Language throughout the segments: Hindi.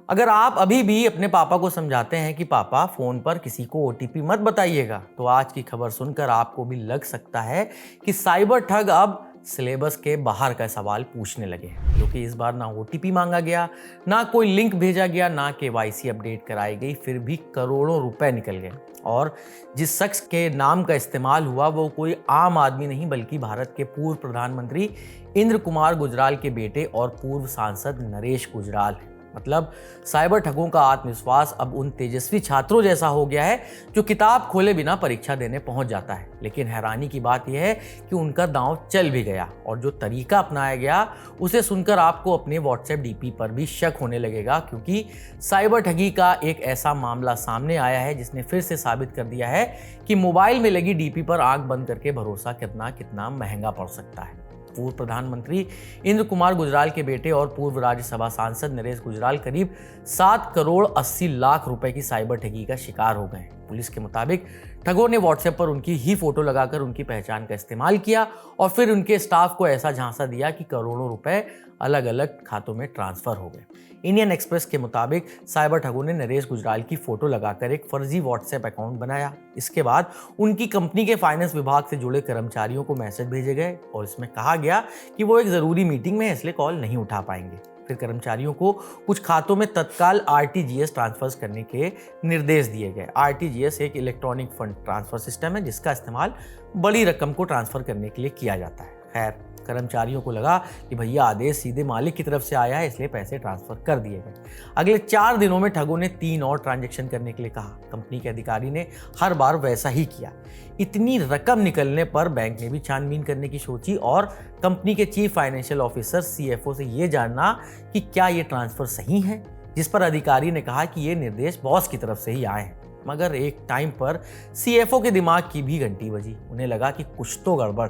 अगर आप अभी भी अपने पापा को समझाते हैं कि पापा फोन पर किसी को ओटीपी मत बताइएगा, तो आज की खबर सुनकर आपको भी लग सकता है कि साइबर ठग अब सिलेबस के बाहर का सवाल पूछने लगे हैं, क्योंकि इस बार ना ओटीपी मांगा गया, ना कोई लिंक भेजा गया, ना केवाईसी अपडेट कराई गई, फिर भी करोड़ों रुपए निकल गए। और जिस शख्स के नाम का इस्तेमाल हुआ वो कोई आम आदमी नहीं, बल्कि भारत के पूर्व प्रधानमंत्री इंद्र कुमार गुजराल के बेटे और पूर्व सांसद नरेश गुजराल हैं। मतलब साइबर ठगों का आत्मविश्वास अब उन तेजस्वी छात्रों जैसा हो गया है जो किताब खोले बिना परीक्षा देने पहुंच जाता है। लेकिन हैरानी की बात यह है कि उनका दांव चल भी गया, और जो तरीका अपनाया गया उसे सुनकर आपको अपने व्हाट्सएप डीपी पर भी शक होने लगेगा, क्योंकि साइबर ठगी का एक ऐसा मामला सामने आया है जिसने फिर से साबित कर दिया है कि मोबाइल में लगी डीपी पर आंख बंद करके भरोसा करना कितना महंगा पड़ सकता है। पूर्व प्रधानमंत्री इंद्र कुमार गुजराल के बेटे और पूर्व राज्यसभा सांसद नरेश गुजराल करीब 7 करोड़ 80 लाख रुपए की साइबर ठगी का शिकार हो गए। पुलिस के मुताबिक ठगों ने व्हाट्सएप पर उनकी ही फोटो लगाकर उनकी पहचान का इस्तेमाल किया और फिर उनके स्टाफ को ऐसा झांसा दिया कि करोड़ों रुपए अलग अलग खातों में ट्रांसफर हो गए। इंडियन एक्सप्रेस के मुताबिक साइबर ठगों ने नरेश गुजराल की फोटो लगाकर एक फर्जी व्हाट्सएप अकाउंट बनाया। इसके बाद उनकी कंपनी के फाइनेंस विभाग से जुड़े कर्मचारियों को मैसेज भेजे गए और इसमें कहा गया कि वो एक जरूरी मीटिंग में है, इसलिए कॉल नहीं उठा पाएंगे। फिर कर्मचारियों को कुछ खातों में तत्काल आरटीजीएस ट्रांसफर्स करने के निर्देश दिए गए। आरटीजीएस एक इलेक्ट्रॉनिक फंड ट्रांसफर सिस्टम है जिसका इस्तेमाल बड़ी रकम को ट्रांसफर करने के लिए किया जाता है। खैर, कर्मचारियों को लगा कि भैया आदेश सीधे मालिक की तरफ से आया है, इसलिए पैसे ट्रांसफर कर दिए गए। अगले 4 दिनों में ठगों ने 3 और ट्रांजैक्शन करने के लिए कहा। कंपनी के अधिकारी ने हर बार वैसा ही किया। इतनी रकम निकलने पर बैंक ने भी छानबीन करने की सोची और कंपनी के चीफ फाइनेंशियल ऑफिसर सीएफओ से ये जानना कि क्या ये ट्रांसफर सही है, जिस पर अधिकारी ने कहा कि ये निर्देश बॉस की तरफ से ही आए हैं। मगर एक टाइम पर सीएफओ के दिमाग की भी घंटी बजी। उन्हें लगा कि कुछ तो गड़बड़।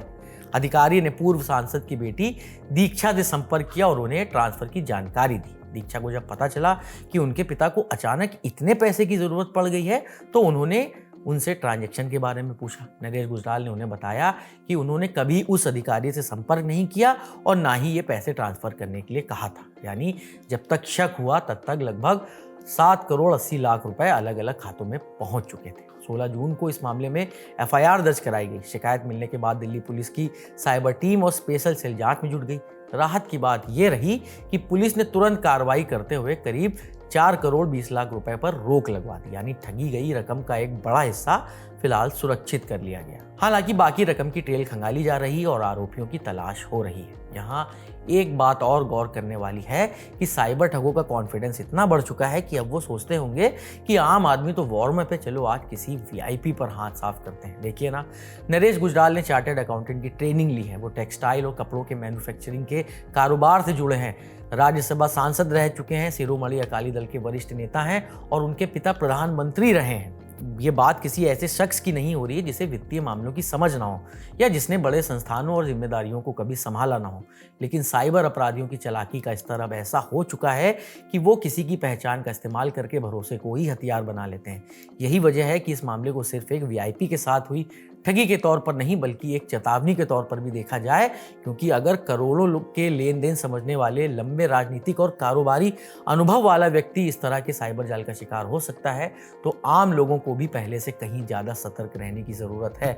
अधिकारी ने पूर्व सांसद की बेटी दीक्षा से संपर्क किया और उन्हें ट्रांसफर की जानकारी दी। दीक्षा को जब पता चला कि उनके पिता को अचानक इतने पैसे की जरूरत पड़ गई है, तो उन्होंने उनसे ट्रांजैक्शन के बारे में पूछा। नरेश गुजराल ने उन्हें बताया कि उन्होंने कभी उस अधिकारी से संपर्क नहीं किया और ना ही ये पैसे ट्रांसफर करने के लिए कहा था। यानी जब तक शक हुआ तब तक लगभग 7 करोड़ 80 लाख रुपए अलग अलग खातों में पहुंच चुके थे। 16 जून को इस मामले में एफआईआर दर्ज कराई गई। शिकायत मिलने के बाद दिल्ली पुलिस की साइबर टीम और स्पेशल सेल जांच में जुट गई। राहत की बात यह रही कि पुलिस ने तुरंत कार्रवाई करते हुए करीब 4 करोड़ 20 लाख रुपए पर रोक लगवा दी। यानी ठगी गई रकम का एक बड़ा हिस्सा फिलहाल सुरक्षित कर लिया गया। हालांकि बाकी रकम की ट्रेल खंगाली जा रही है और आरोपियों की तलाश हो रही है। यहाँ एक बात और गौर करने वाली है कि साइबर ठगों का कॉन्फिडेंस इतना बढ़ चुका है कि अब वो सोचते होंगे कि आम आदमी तो वॉर में पे, चलो आज किसी वीआईपी पर हाथ साफ करते हैं। देखिए ना, नरेश गुजराल ने चार्टर्ड अकाउंटेंट की ट्रेनिंग ली है। वो टेक्सटाइल और कपड़ों के मैन्युफैक्चरिंग के कारोबार से जुड़े हैं। राज्यसभा सांसद रह चुके हैं, शिरोमणि अकाली दल के वरिष्ठ नेता हैं और उनके पिता प्रधानमंत्री रहे हैं। ये बात किसी ऐसे शख्स की नहीं हो रही है जिसे वित्तीय मामलों की समझ ना हो या जिसने बड़े संस्थानों और जिम्मेदारियों को कभी संभाला ना हो। लेकिन साइबर अपराधियों की चालाकी का स्तर अब ऐसा हो चुका है कि वो किसी की पहचान का इस्तेमाल करके भरोसे को ही हथियार बना लेते हैं। यही वजह है कि इस मामले को सिर्फ एक वीआईपी के साथ हुई ठगी के तौर पर नहीं, बल्कि एक चेतावनी के तौर पर भी देखा जाए, क्योंकि अगर करोड़ों लोग के लेन देन समझने वाले लंबे राजनीतिक और कारोबारी अनुभव वाला व्यक्ति इस तरह के साइबर जाल का शिकार हो सकता है, तो आम लोगों को भी पहले से कहीं ज़्यादा सतर्क रहने की ज़रूरत है।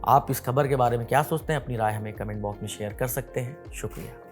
आप इस खबर के बारे में क्या सोचते हैं? अपनी राय हमें कमेंट बॉक्स में शेयर कर सकते हैं। शुक्रिया।